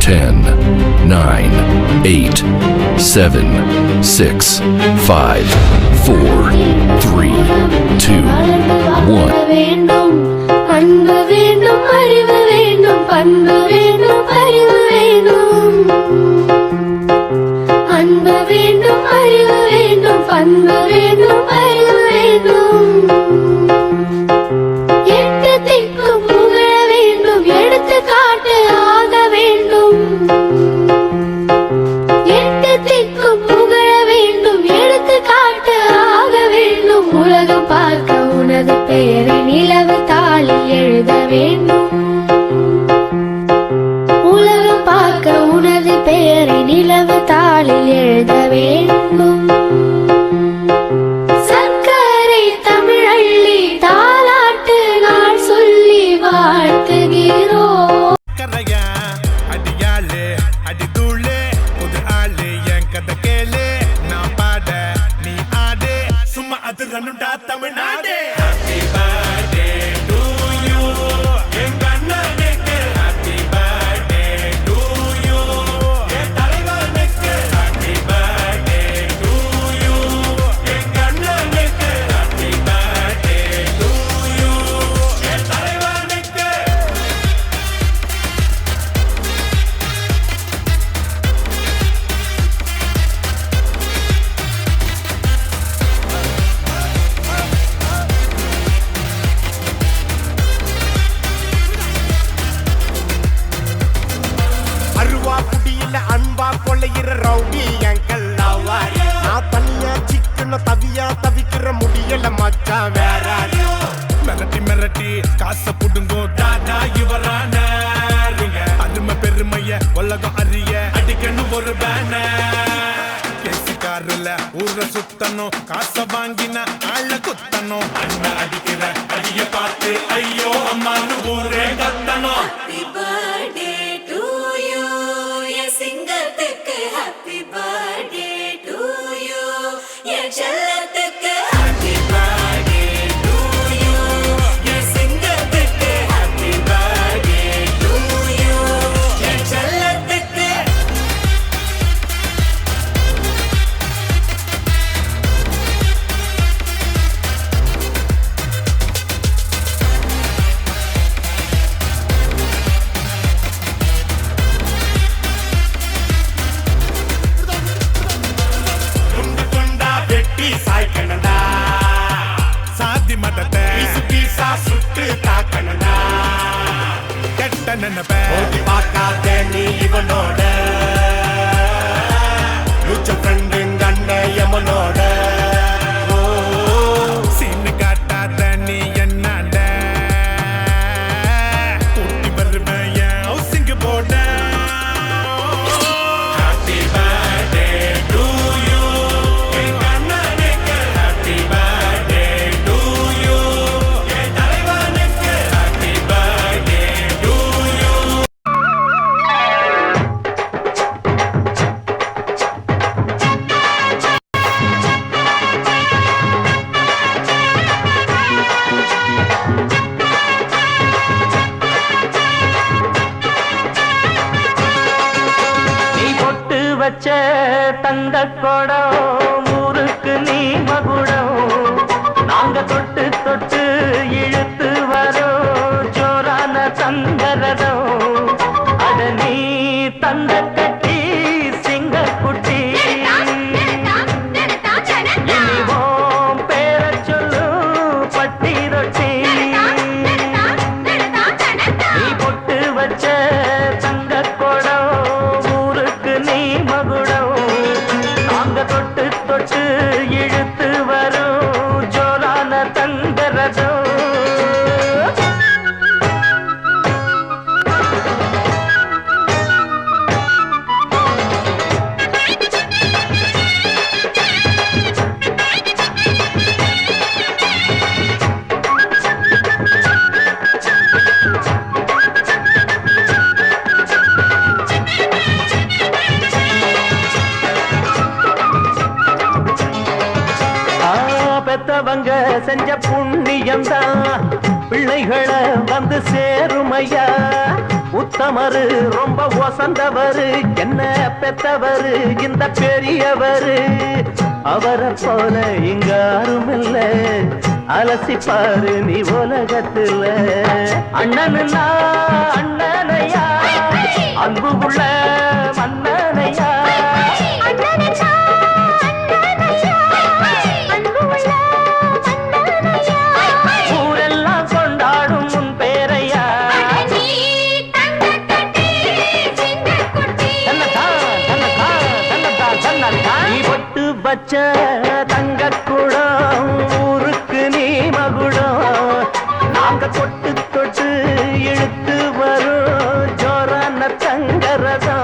10, 9, 8, 7, 6, 5, 4, 3, 2, 1. அன்பு வேண்டும், அறிவு வேண்டும், பண்பு வேண்டும், அறிவு வேண்டும். அன்பு வேண்டும், அறிவு வேண்டும், பண்பு வேண்டும், அறிவு வேண்டும். எட்டு திக்கும் புகழ வேண்டும், எடுத்து காட்டு ஆக வேண்டும். எட்டு திக்கும் புகழ வேண்டும், எடுத்து காட்டு ஆக வேண்டும். உலகம் பார்க்க உனது பெயரை நிலவு தாளில் எழுத வேண்டும். உலகம் பார்க்க உனது பெயரை நிலவு தாளில் எழுத வேண்டும். சர்க்கரை தமிழள்ளி தாலாட்டு நாள் சொல்லி வாழ்த்துகிறோம். அடியாளே அடிதூளே புது ஆளு என் கதை கேளு நான் பாட நீ ஆடு சும்மா அது ரன்னுடா Tamil Nadu. Happy birthday to you எங்க அண்ணனுக்கு. Happy birthday to you என் தலைவனுக்கு. Happy birthday to you எங்க அண்ணனுக்கு. Happy birthday to you என் தலைவனுக்கு. அருவா குடியில அன்பா கொள்ளையிற ரவுடி எங்கள் லவ்வாரி. நான் தனியா சிக்கன தவியா தவிக்கிற முடியல மச்சான் வேற. மிரட்டி மிரட்டி காசை புடுங்கோ தாதா இவரான அருமை பெருமைய உலகம் அறிய அடிக்கணும் ஒரு பேனர். கேசிக்காருல ஊர சுத்தணும், காசை வாங்கின ஆள குத்தணும். அண்ணன் அடிக்கிற அடிய பார்த்து ஐயோ அம்மானு ஊரே கத்தணும். Happy birthday to you என் சிங்கத்துக்கு. Happy birthday to you என் செல்லத்துக்கு. Happy birthday to you என் சிங்கத்துக்கு. Happy birthday to you என் செல்லத்துக்கு. துண்டு துண்டா வெட்டி சாய்க்கணும்டா. சாதி மதத்தை பீசு பீசா சுட்டு தாக்கணும்டா. கெட்ட நினைப்ப ஓட்டி பார்க்காத நீ இவனோட. மியூச்சுவல் ஃப்ரெண்டுங்க அண்ணன் எமனோட. சீனு காட்டாத நீ என்னாண்ட. கூட்டி வருவேன் என் ஹவுசிங் போட. Happy birthday to you எங்க அண்ணனுக்கு. Happy birthday to you என் தலைவனுக்கு. Happy birthday to you. நீ பொட்டு வச்ச தங்க குடம் ஊருக்கு நீ மகுடம். நாங்க தொட்டு தொட்டு இழுத்து வரோம் ஜோரான தங்கரதம். அட நீ தந்த கட்டி சிங்க குட்டி. இனிவோம் பேர சொல்லு பட்டி ரொட்டி. நீ பொட்டு வச்ச தங்க குடம் ஊருக்கு நீ மகுடம். நாங்க தொட்டு தொட்டு இழுத்து வரும் ஜோரான தங்கரதம். செஞ்ச புண்ணியம்தான் பிள்ளைகளை வந்து சேருமையா. உத்தமரு ரொம்ப ஒசந்தவரு என்ன பெத்தவரு இந்த பெரியவரு. அவரை போல இங்க யாருமில்ல அலசிப்பாரு நீ உலகத்துல. அண்ணனுன்னா அண்ணனையா அன்பு உள்ள மன்னனையா. ஊரெல்லாம் கொண்டாடும் உன் பேரையா. நீ பொட்டு வச்ச தங்க குடம் ஊருக்கு நீ மகுடம். நாங்க தொட்டு தொட்டு இழுத்து வரும் ஜோரான தங்கரதம்.